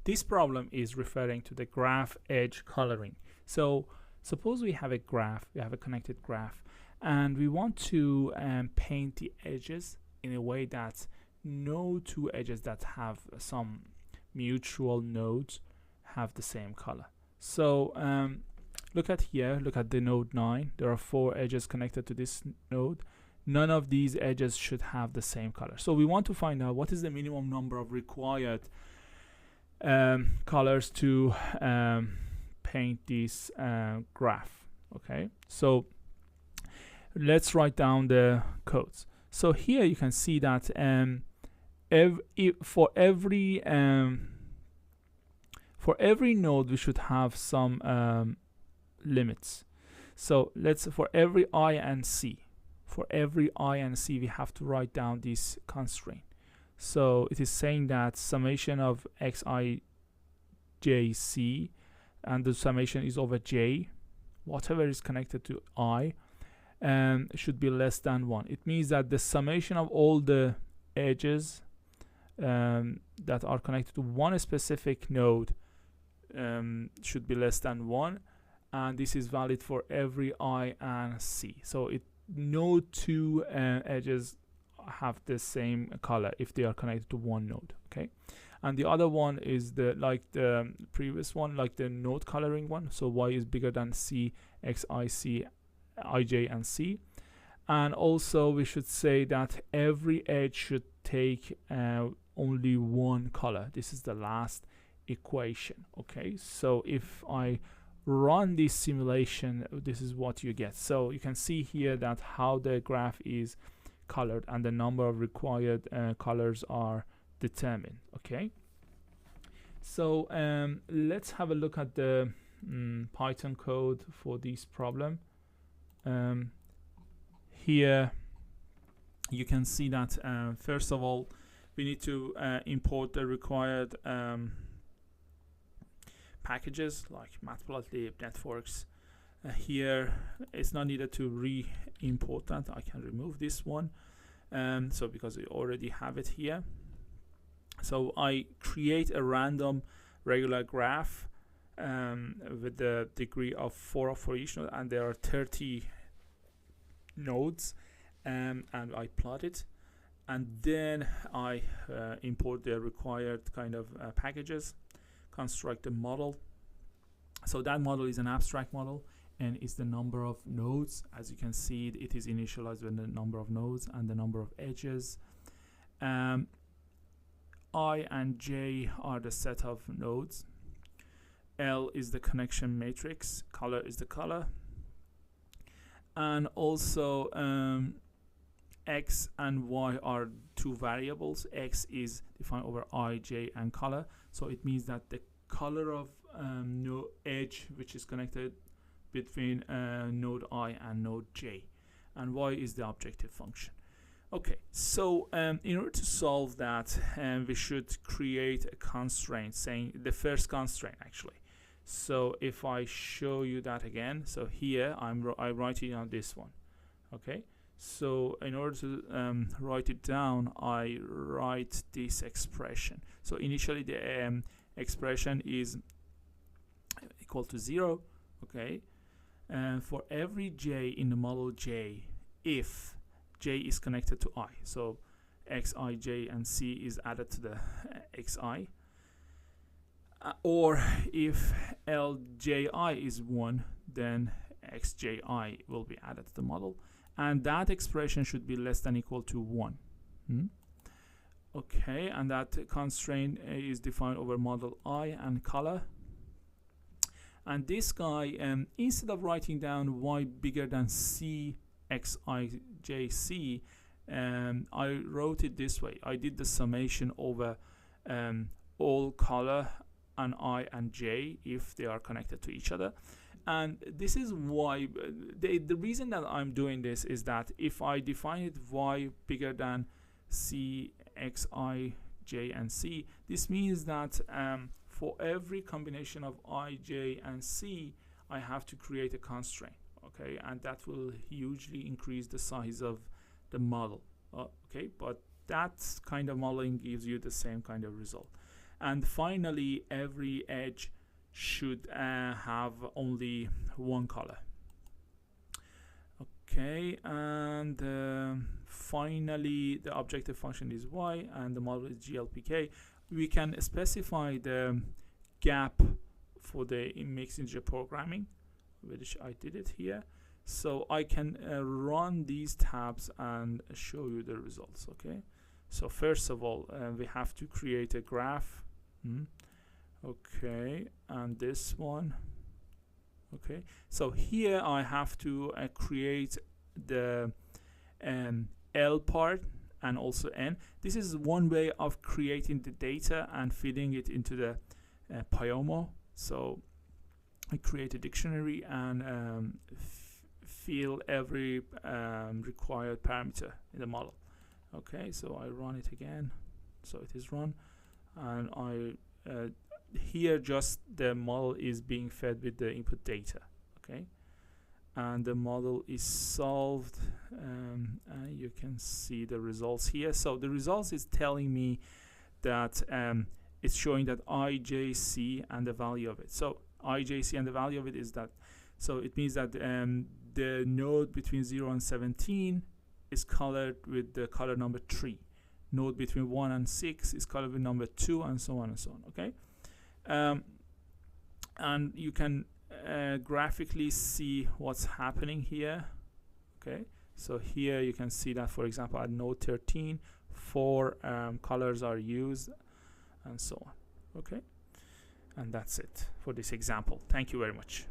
this problem is referring to the graph edge coloring. So suppose we have a graph, we have a connected graph, and we want to paint the edges in a way that no two edges that have some mutual nodes have the same color. So look at here, look at the node 9. There are 4 edges connected to this node. None of these edges should have the same color. So we want to find out what is the minimum number of required colors to paint this graph. Okay, so let's write down the codes. So here you can see that for every node we should have some limits. So let's, for every I and C, we have to write down this constraint. So it is saying that summation of xi j c, and the summation is over j, whatever is connected to I, should be less than 1. It means that the summation of all the edges that are connected to one specific node should be less than 1, and this is valid for every I and C. So no two edges have the same color if they are connected to one node. Okay, and the other one is like the previous one, like the node coloring one. So y is bigger than c, x, I, c, ij, and c. And also we should say that every edge should take only one color. This is the last equation. Okay, so if I run this simulation, this is what you get. So you can see here that how the graph is colored and the number of required colors are determined. Okay, so let's have a look at the Python code for this problem. Here you can see that first of all we need to import the required packages like Matplotlib, Networks. Here it's not needed to re-import that. I can remove this one, so because we already have it here. So I create a random regular graph with the degree of 4 for each node, and there are 30 nodes, and I plot it, and then I import the required kind of packages, construct a model. So that model is an abstract model, and is the number of nodes. As you can see, it is initialized with the number of nodes and the number of edges. I and j are the set of nodes. L is the connection matrix. Color is the color. And also x and y are two variables. X is defined over I, j, and color. So it means that the color of no edge which is connected between node I and node j, and y is the objective function. Okay, so in order to solve that, we should create a constraint, saying the first constraint actually. So if I show you that again, so here I'm writing on this one. Okay, so in order to write it down, I write this expression. So initially the expression is equal to 0. Okay, and for every j in the model j, if j is connected to I, so xi, j, and c is added to the xi, or if lji is 1, then xji will be added to the model, and that expression should be less than equal to 1. Okay, and that constraint is defined over model I and color. And this guy, instead of writing down y bigger than c xi j c, I wrote it this way. I did the summation over all color and I and j if they are connected to each other. And this is why the reason that I'm doing this is that if I define it y bigger than c xi j and c, this means that for every combination of I, j, and c, I have to create a constraint. Okay, and that will hugely increase the size of the model. Okay, but that kind of modeling gives you the same kind of result. And finally, every edge should have only one color. Okay, and finally the objective function is y and the model is glpk. We can specify the gap for the mixed integer programming, which I did it here. So I can run these tabs and show you the results. Okay, so first of all, we have to create a graph. Okay, and this one. Okay, so here I have to create the L part and also N. This is one way of creating the data and feeding it into the Pyomo. So I create a dictionary and fill every required parameter in the model. Okay, so I run it again. So it is run, and I here just the model is being fed with the input data. Okay, and the model is solved, and you can see the results here. So the results is telling me that it's showing that IJC and the value of it. So IJC and the value of it is that, so it means that the node between 0 and 17 is colored with the color number 3. Node between 1 and 6 is colored with number 2, and so on and so on. Okay, and you can graphically see what's happening here. Okay, so here you can see that, for example, at node 13, 4 colors are used, and so on. Okay, and that's it for this example. Thank you very much.